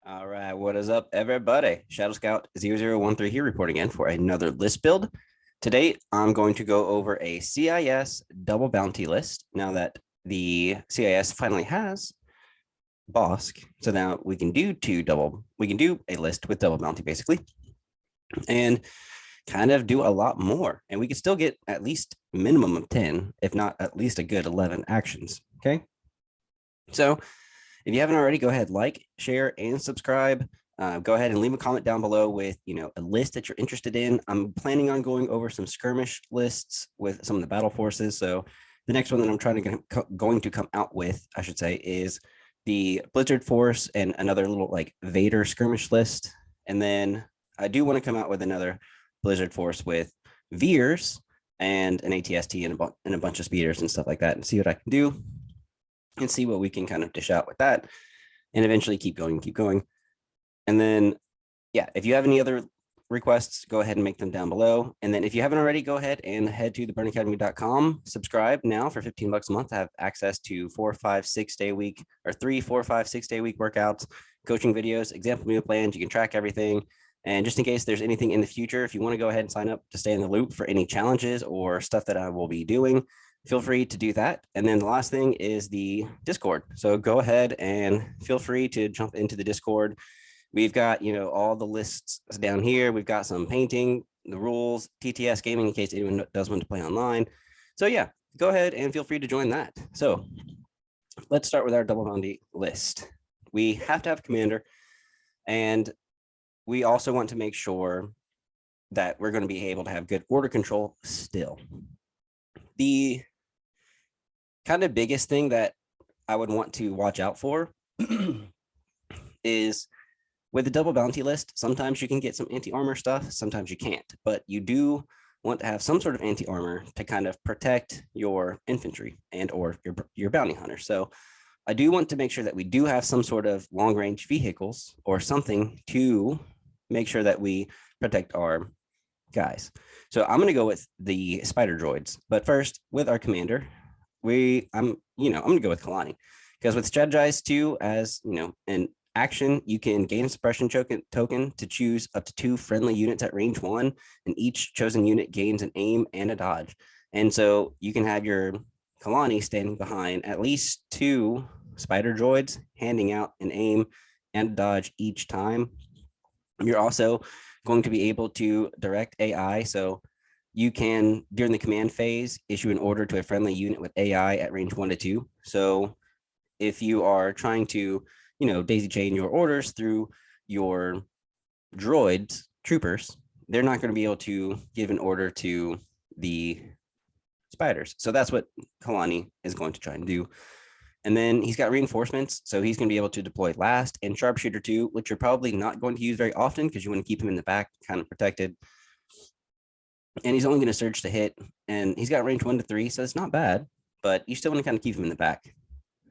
All right, what is up, everybody? Shadow Scout 0013 here reporting in for another list build. Today, I'm going to go over a CIS double bounty list now that the CIS finally has Bosk. So now we can do a list with double bounty basically, and kind of do a lot more. And we could still get at least minimum of 10, if not at least a good 11 actions. Okay. So if you haven't already, go ahead, like, share, and subscribe. Go ahead and leave a comment down below with a list that you're interested in. I'm planning on going over some skirmish lists with some of the battle forces. So the next one that I'm going to come out with, I should say, is the Blizzard Force and another little like Vader skirmish list. And then I do want to come out with another Blizzard Force with Veers and an ATST and a bunch of speeders and stuff like that, and see what I can do and see what we can kind of dish out with that, and eventually keep going. And then, yeah, if you have any other requests, go ahead and make them down below. And then if you haven't already, go ahead and head to theburnacademy.com, subscribe now for 15 bucks a month to have access to 4, 5, 6 day week, or 3, 4, 5, 6 day week workouts, coaching videos, example meal plans. You can track everything. And just in case there's anything in the future, if you want to go ahead and sign up to stay in the loop for any challenges or stuff that I will be doing, feel free to do that. And then the last thing is the Discord. So go ahead and feel free to jump into the Discord. We've got, all the lists down here. We've got some painting, the rules, TTS gaming, in case anyone does want to play online. So yeah, go ahead and feel free to join that. So let's start with our double bounty list. We have to have a commander, and we also want to make sure that we're going to be able to have good order control still. The kind of biggest thing that I would want to watch out for is with the double bounty list, sometimes you can get some anti-armor stuff, sometimes you can't, but you do want to have some sort of anti-armor to kind of protect your infantry and or your bounty hunter. So I do want to make sure that we do have some sort of long range vehicles or something to make sure that we protect our guys. So I'm going to go with the spider droids, but first with our commander, I'm going to go with Kalani, because with strategize 2 as an action, you can gain a suppression token to choose up to 2 friendly units at range 1, and each chosen unit gains an aim and a dodge. And so you can have your Kalani standing behind at least 2 spider droids, handing out an aim and a dodge each time. You're also going to be able to direct AI. So you can, during the command phase, issue an order to a friendly unit with AI at range 1 to 2. So if you are trying to, daisy chain your orders through your droids, troopers, they're not going to be able to give an order to the spiders. So that's what Kalani is going to try and do. And then he's got reinforcements, so he's going to be able to deploy last, and sharpshooter 2, which you're probably not going to use very often because you want to keep him in the back, kind of protected. And he's only going to surge to hit, and he's got range 1 to 3, so it's not bad, but you still want to kind of keep him in the back.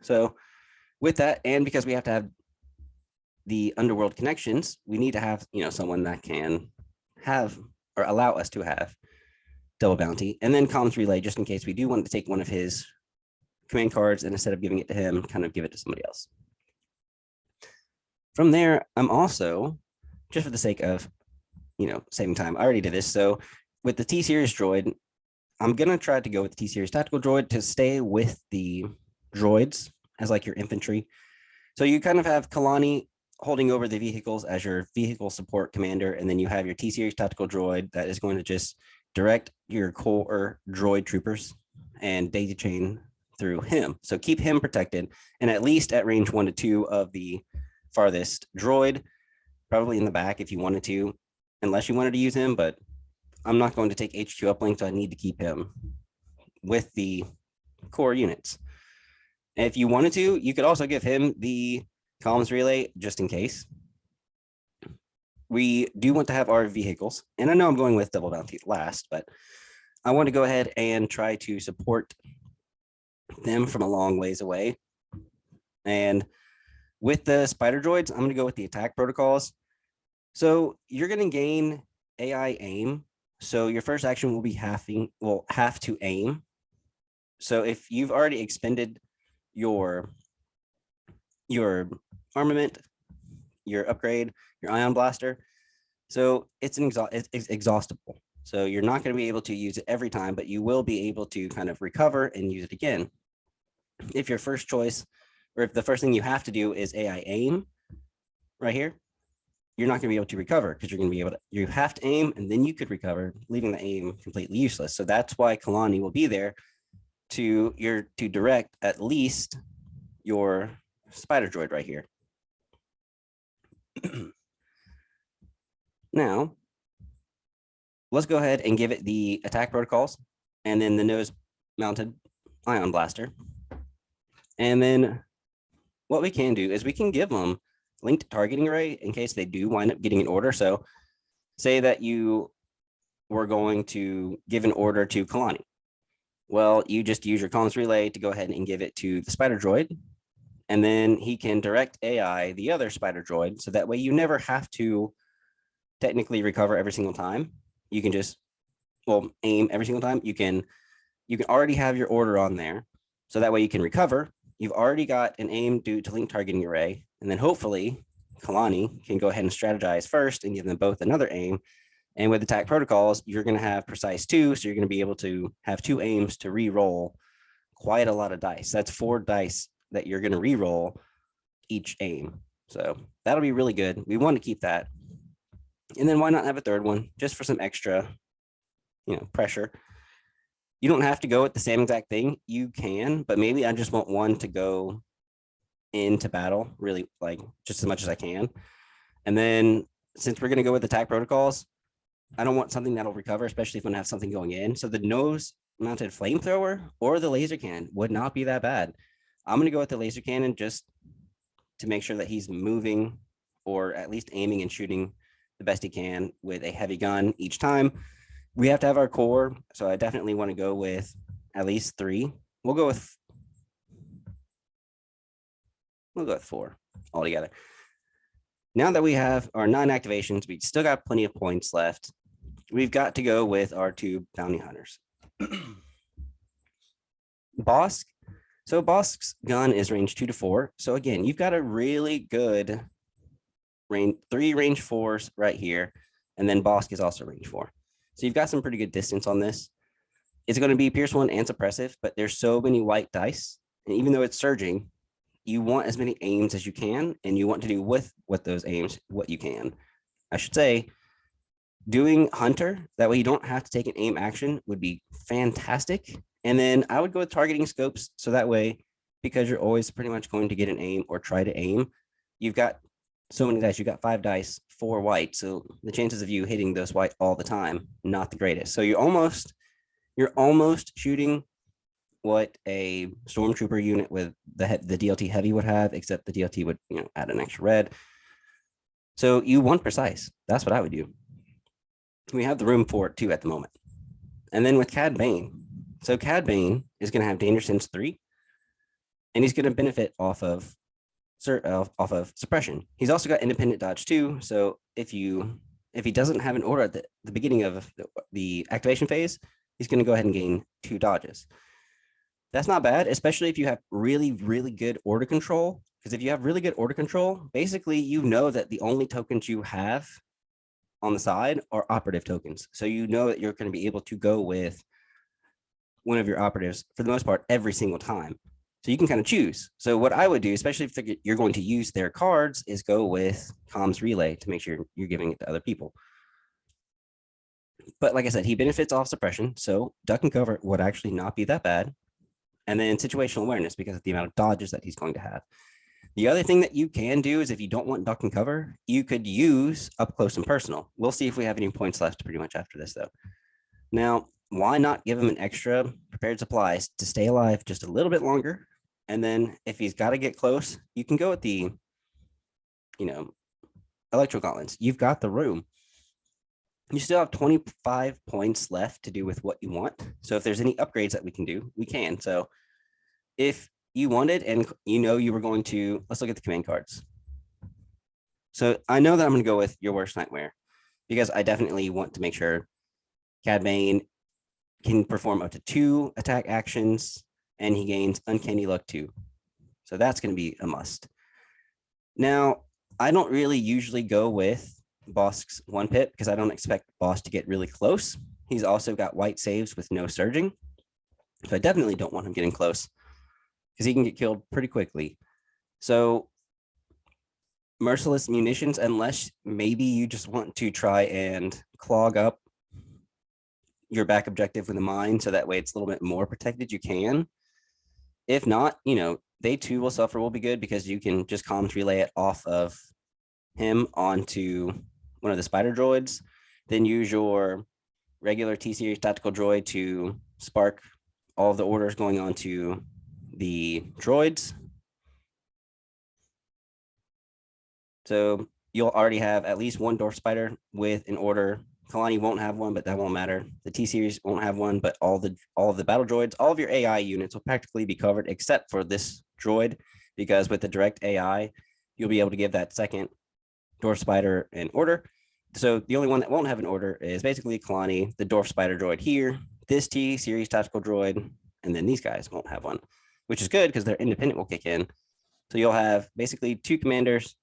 So with that, and because we have to have the underworld connections, we need to have someone that can have or allow us to have double bounty, and then comms relay, just in case we do want to take one of his command cards, and instead of giving it to him, kind of give it to somebody else. From there, I'm also, just for the sake of saving time, I already did this. So with the T-Series droid, I'm going to try to go with the T-Series tactical droid to stay with the droids as like your infantry. So you kind of have Kalani holding over the vehicles as your vehicle support commander, and then you have your T-Series tactical droid that is going to just direct your core droid troopers and daisy chain through him. So keep him protected, and at least at range 1 to 2 of the farthest droid, probably in the back if you wanted to, unless you wanted to use him, but I'm not going to take HQ uplink, so I need to keep him with the core units. And if you wanted to, you could also give him the comms relay just in case. We do want to have our vehicles, and I know I'm going with double bounty last, but I want to go ahead and try to support them from a long ways away. And with the spider droids, I'm going to go with the attack protocols. So you're going to gain AI aim. So your first action will be have to aim. So if you've already expended your armament, your upgrade, your ion blaster. So it's it's exhaustible. So you're not going to be able to use it every time, but you will be able to kind of recover and use it again. If your first choice, or if the first thing you have to do is AI aim right here, you're not going to be able to recover because you're going to be able to, you have to aim and then you could recover, leaving the aim completely useless. So that's why Kalani will be there to direct at least your spider droid right here. Now, let's go ahead and give it the attack protocols and then the nose mounted ion blaster. And then what we can do is we can give them linked targeting array in case they do wind up getting an order. So say that you were going to give an order to Kalani. Well, you just use your comms relay to go ahead and give it to the spider droid. And then he can direct AI the other spider droid. So that way you never have to technically recover every single time. You can just, well, aim every single time. You can already have your order on there. So that way you can recover. You've already got an aim due to link targeting array. And then hopefully Kalani can go ahead and strategize first and give them both another aim. And with attack protocols, you're going to have precise 2. So you're going to be able to have 2 aims to re-roll quite a lot of dice. That's 4 dice that you're going to re-roll each aim. So that'll be really good. We want to keep that. And then why not have a third one just for some extra, pressure. You don't have to go with the same exact thing. You can, but maybe I just want one to go into battle really like just as much as I can. And then since we're going to go with attack protocols, I don't want something that'll recover, especially if I have something going in. So the nose mounted flamethrower or the laser cannon would not be that bad. I'm going to go with the laser cannon just to make sure that he's moving or at least aiming and shooting the best he can with a heavy gun each time. We have to have our core. So I definitely want to go with at least 3. We'll go with 4 altogether. Now that we have our 9 activations, we still got plenty of points left. We've got to go with our 2 bounty hunters. Bosk. So Bosk's gun is range 2 to 4. So again, you've got a really good range, 3 range 4s right here. And then Bosk is also range 4. So you've got some pretty good distance on this. It's going to be Pierce 1 and suppressive, but there's so many white dice. And even though it's surging, you want as many aims as you can, and you want to do with those aims what you can. I should say, doing Hunter, that way you don't have to take an aim action, would be fantastic. And then I would go with targeting scopes. So that way, because you're always pretty much going to get an aim or try to aim, you've got so many dice. You've got 5 dice, 4 white. So the chances of you hitting those white all the time, not the greatest. So you're almost shooting what a stormtrooper unit with the DLT heavy would have, except the DLT would add an extra red. So you want precise. That's what I would do. We have the room for it too at the moment. And then with Cad Bane. So Cad Bane is going to have Danger Sense 3, and he's going to benefit off of suppression. He's also got independent dodge 2. So if he doesn't have an order at the beginning of the activation phase, he's going to go ahead and gain 2 dodges. That's not bad, especially if you have really, really good order control. Because if you have really good order control, basically you know that the only tokens you have on the side are operative tokens. So you know that you're going to be able to go with one of your operatives for the most part every single time. So you can kind of choose. So what I would do, especially if you're going to use their cards, is go with comms relay to make sure you're giving it to other people. But like I said, he benefits off suppression. So duck and cover would actually not be that bad. And then situational awareness because of the amount of dodges that he's going to have. The other thing that you can do is if you don't want duck and cover, you could use up close and personal. We'll see if we have any points left pretty much after this though. Now, why not give him an extra prepared supplies to stay alive just a little bit longer? And then if he's got to get close, you can go with the, electro gauntlets. You've got the room. You still have 25 points left to do with what you want. So if there's any upgrades that we can do, we can. So if you wanted and you were going to, let's look at the command cards. So I know that I'm going to go with Your Worst Nightmare because I definitely want to make sure Cad Bane can perform up to 2 attack actions and he gains Uncanny Luck 2. So that's going to be a must. Now, I don't really usually go with Bosk's 1-pip because I don't expect Bosk to get really close. He's also got white saves with no surging. So I definitely don't want him getting close because he can get killed pretty quickly. So merciless munitions, unless maybe you just want to try and clog up your back objective with a mine so that way it's a little bit more protected, you can. If not, they too will suffer will be good because you can just comms relay it off of him onto one of the spider droids, then use your regular T-Series tactical droid to spark all of the orders going on to the droids. So you'll already have at least one dwarf spider with an order. Kalani won't have one, but that won't matter. The T-Series won't have one, but all of the battle droids, all of your AI units will practically be covered except for this droid, because with the direct AI, you'll be able to give that second dwarf spider an order. So the only one that won't have an order is basically Kalani, the dwarf spider droid here, this T-Series tactical droid, and then these guys won't have one, which is good because their independent will kick in. So you'll have basically 2 commanders,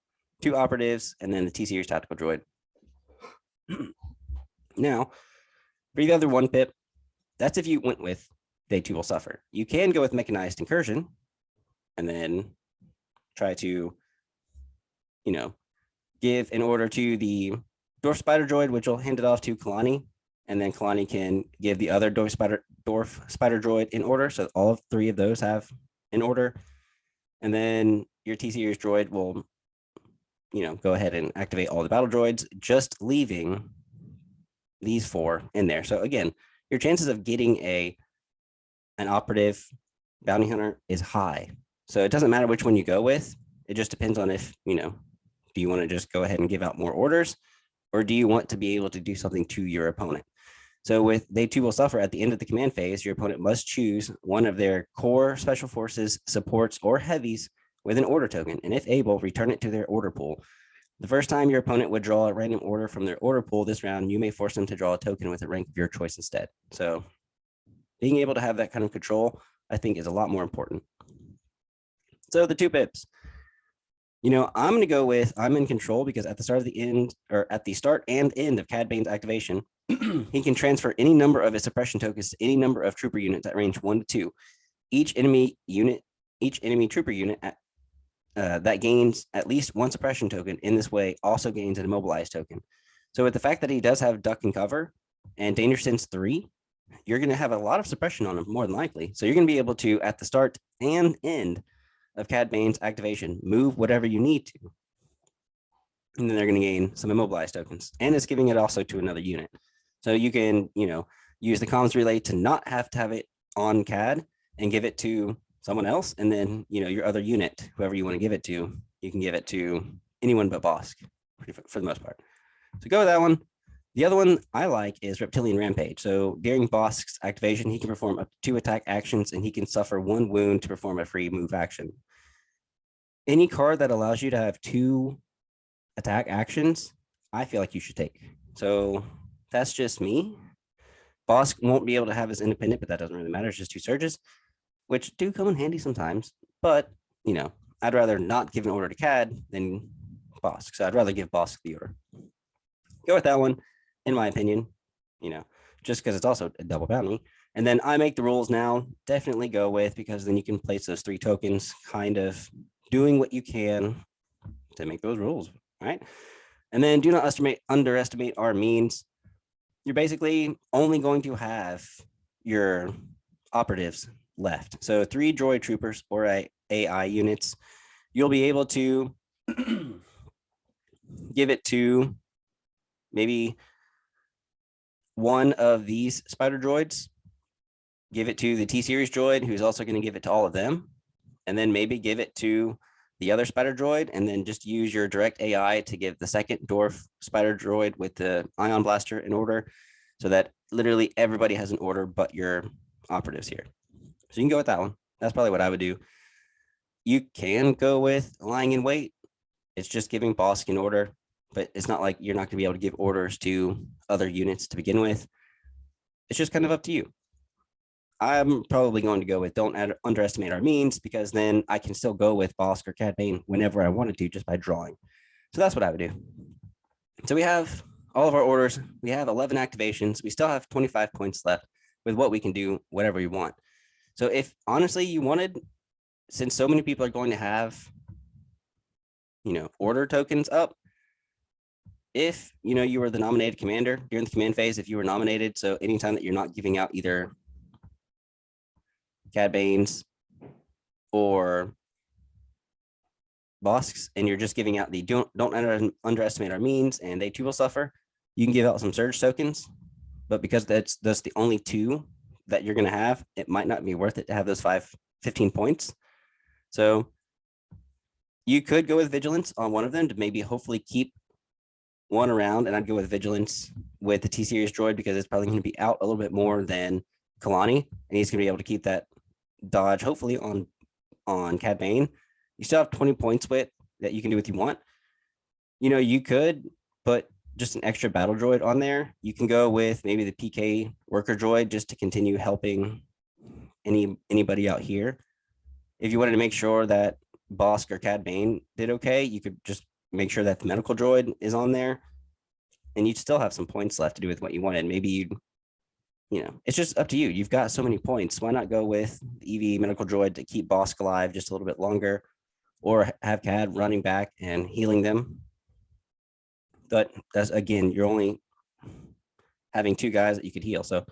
2 operatives, and then the T-Series tactical droid. Now, for the other 1-pip, that's if you went with They Too Will Suffer. You can go with Mechanized Incursion and then try to, give an order to the Dwarf Spider Droid, which will hand it off to Kalani, and then Kalani can give the other Dwarf Spider Droid in order. So all 3 of those have an order. And then your T-Series droid will, go ahead and activate all the battle droids, just leaving these 4 in there. So again, your chances of getting an operative bounty hunter is high. So it doesn't matter which one you go with. It just depends on if, do you want to just go ahead and give out more orders, or do you want to be able to do something to your opponent? So with They Too Will Suffer, at the end of the command phase, your opponent must choose one of their core special forces, supports, or heavies with an order token, and if able, return it to their order pool. The first time your opponent would draw a random order from their order pool this round, you may force them to draw a token with a rank of your choice instead. So being able to have that kind of control, I think, is a lot more important. So the 2 pips. I'm going to go with I'm in control because at the start and end of Cad Bane's activation, he can transfer any number of his suppression tokens to any number of trooper units at range 1 to 2. Each enemy trooper unit that gains at least 1 suppression token in this way also gains an immobilized token. So with the fact that he does have duck and cover and danger sense 3, you're going to have a lot of suppression on him, more than likely. So you're going to be able to, at the start and end of Cad Bane's activation, move whatever you need to. And then they're going to gain some immobilized tokens. And it's giving it also to another unit. So you can, use the comms relay to not have to have it on Cad and give it to someone else. And then, your other unit, whoever you want to give it to, you can give it to anyone but Bosk for the most part. So go with that one. The other one I like is Reptilian Rampage. So during Bosk's activation, he can perform up to 2 attack actions, and he can suffer 1 wound to perform a free move action. Any card that allows you to have 2 attack actions, I feel like you should take. So that's just me. Bosk won't be able to have his independent, but that doesn't really matter. It's just 2 surges, which do come in handy sometimes. But, I'd rather not give an order to Cad than Bosk. So I'd rather give Bosk the order. Go with that one, in my opinion, just because it's also a double bounty. And then I make the rules now, definitely go with, because then you can place those 3 tokens, kind of doing what you can to make those rules, right? And then do not underestimate our means. You're basically only going to have your operatives left. So 3 droid troopers or AI units, you'll be able to give it to maybe one of these spider droids, give it to the T-Series droid, who's also going to give it to all of them, and then maybe give it to the other spider droid, and then just use your direct AI to give the second dwarf spider droid with the ion blaster in order, so that literally everybody has an order but your operatives here. So you can go with that one. That's probably what I would do. You can go with lying in wait. It's just giving Bosk an order, but it's not like you're not going to be able to give orders to other units to begin with. It's just kind of up to you. I'm probably going to go with don't underestimate our means, because then I can still go with Bosk or Cad Bane whenever I wanted to just by drawing. So that's what I would do. So we have all of our orders. We have 11 activations. We still have 25 points left with what we can do, whatever we want. So if honestly you wanted, since so many people are going to have, order tokens up, if, you were the nominated commander during the command phase, if you were nominated, so anytime that you're not giving out either Cad Banes or Bosks, and you're just giving out the don't underestimate our means, and they too will suffer, you can give out some surge tokens. But because that's the only two that you're going to have, it might not be worth it to have those 15 points. So you could go with vigilance on one of them to maybe hopefully keep one around, and I'd go with vigilance with the T-Series droid because it's probably going to be out a little bit more than Kalani, and he's going to be able to keep that dodge hopefully on Cad Bane. You still have 20 points with that you can do what you want. You could put just an extra battle droid on there. You can go with maybe the PK worker droid just to continue helping anybody out here. If you wanted to make sure that Bosk or Cad Bane did okay, you could just make sure that the medical droid is on there, and you'd still have some points left to do with what you wanted. Maybe it's just up to you. You've got so many points. Why not go with the EV medical droid to keep Bosk alive just a little bit longer, or have Cad running back and healing them? But that's, again, you're only having two guys that you could heal. So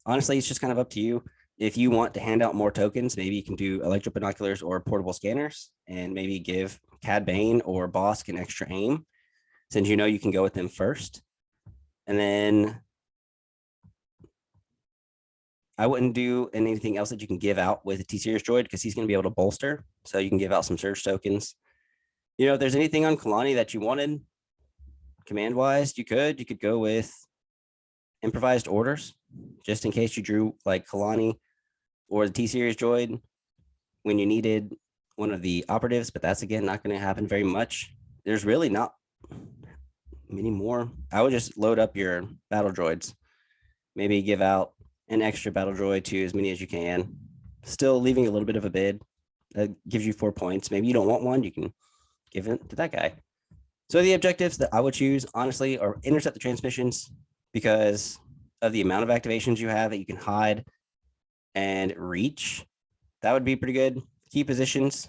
honestly, it's just kind of up to you. If you want to hand out more tokens, maybe you can do electro binoculars or portable scanners, and maybe give Cad Bane or Bosk an extra aim, since you can go with them first. And then I wouldn't do anything else that you can give out with a T-Series droid, because he's going to be able to bolster. So you can give out some surge tokens. If there's anything on Kalani that you wanted command wise, you could go with improvised orders, just in case you drew like Kalani or the T-Series droid when you needed one of the operatives, but that's, again, not going to happen very much. There's really not many more. I would just load up your battle droids, maybe give out an extra battle droid to as many as you can, still leaving a little bit of a bid. That gives you 4 points. Maybe you don't want one, you can give it to that guy. So the objectives that I would choose, honestly, are intercept the transmissions, because of the amount of activations you have that you can hide and reach. That would be pretty good. Key positions,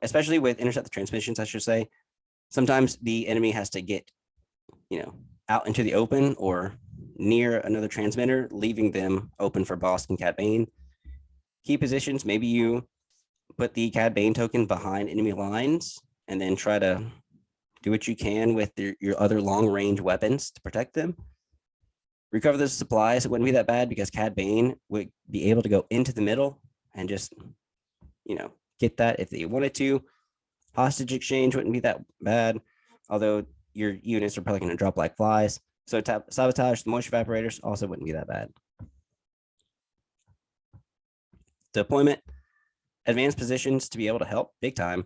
especially with intercept the transmissions, I should say. Sometimes the enemy has to get, out into the open or near another transmitter, leaving them open for Bosk and Cad Bane. Key positions, maybe you put the Cad Bane token behind enemy lines and then try to do what you can with your other long range weapons to protect them. Recover the supplies. It wouldn't be that bad, because Cad Bane would be able to go into the middle and just, get that if they wanted to. Hostage exchange wouldn't be that bad, although your units are probably going to drop like flies. So sabotage the moisture evaporators also wouldn't be that bad. Deployment, advanced positions to be able to help big time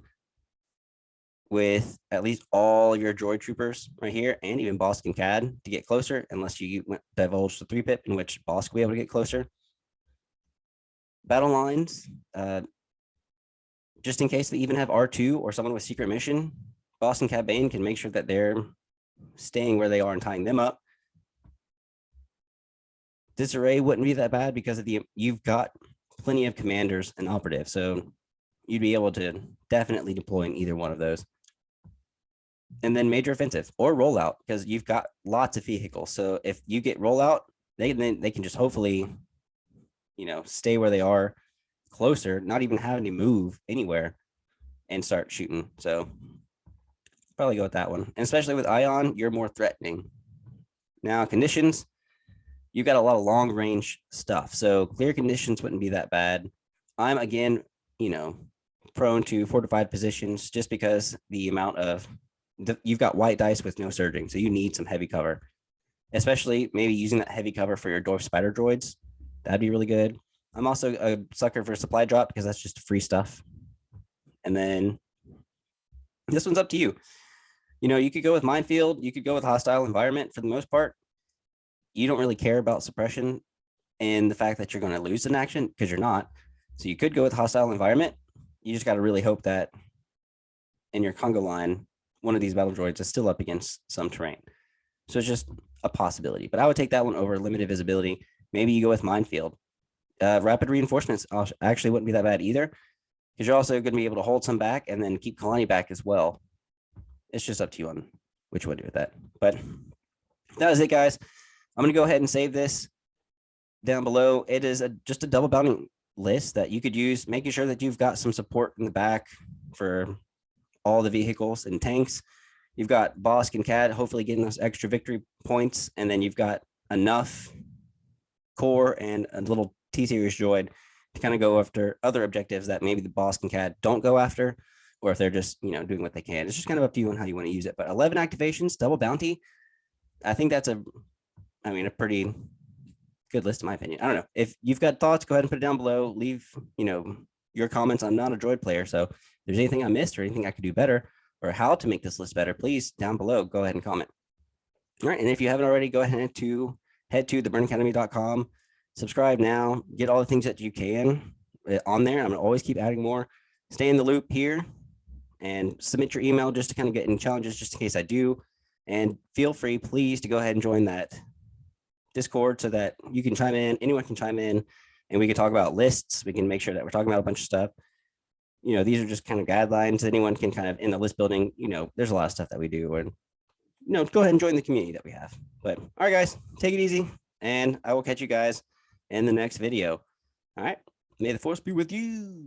with at least all your droid troopers right here, and even Bosk and Cad to get closer, unless you divulge the 3-pip, in which Bosk will be able to get closer. Battle lines, just in case they even have R2 or someone with secret mission, Bosk and Cad Bane can make sure that they're staying where they are and tying them up. Disarray wouldn't be that bad, because of you've got plenty of commanders and operatives, so you'd be able to definitely deploy in either one of those. And then major offensive or rollout, because you've got lots of vehicles. So if you get rollout, they can just hopefully, stay where they are, closer, not even having to move anywhere, and start shooting. So probably go with that one. And especially with Ion, you're more threatening. Now conditions, you've got a lot of long range stuff. So clear conditions wouldn't be that bad. I'm, again, prone to fortified positions, just because the amount of you've got white dice with no surging, so you need some heavy cover, especially maybe using that heavy cover for your dwarf spider droids. That'd be really good. I'm also a sucker for supply drop, because that's just free stuff. And then this one's up to you. You could go with minefield, you could go with hostile environment. For the most part, you don't really care about suppression and the fact that you're going to lose an action, because you're not. So you could go with hostile environment. You just got to really hope that in your Congo line, one of these battle droids is still up against some terrain. So it's just a possibility, but I would take that one over limited visibility. Maybe you go with minefield. Rapid reinforcements actually wouldn't be that bad either, because you're also going to be able to hold some back and then keep colony back as well. It's just up to you on which one to do with that. But that was it, guys. I'm going to go ahead and save this down below. It is just a double bounty list that you could use, making sure that you've got some support in the back for all the vehicles and tanks. You've got Bosk and Cad hopefully getting those extra victory points, and then you've got enough core and a little T-Series droid to kind of go after other objectives that maybe the Bosk and Cad don't go after, or if they're just, you know, doing what they can. It's just kind of up to you on how you want to use it. But 11 activations, double bounty, I think that's a pretty good list in my opinion. I don't know. If you've got thoughts, go ahead and put it down below. Leave, you know, your comments. I'm not a droid player, so if there's anything I missed or anything I could do better or how to make this list better, please down below, go ahead and comment. All right. And if you haven't already, go ahead to head to theburnacademy.com, subscribe now, get all the things that you can on there. I'm going to always keep adding more. Stay in the loop here and submit your email just to kind of get any challenges just in case I do. And feel free, please, to go ahead and join that Discord so that you can chime in, anyone can chime in, and we can talk about lists. We can make sure that we're talking about a bunch of stuff. You know, these are just kind of guidelines. Anyone can kind of, in the list building, you know, there's a lot of stuff that we do. And, you know, go ahead and join the community that we have. But, all right, guys, take it easy. And I will catch you guys in the next video. All right. May the force be with you.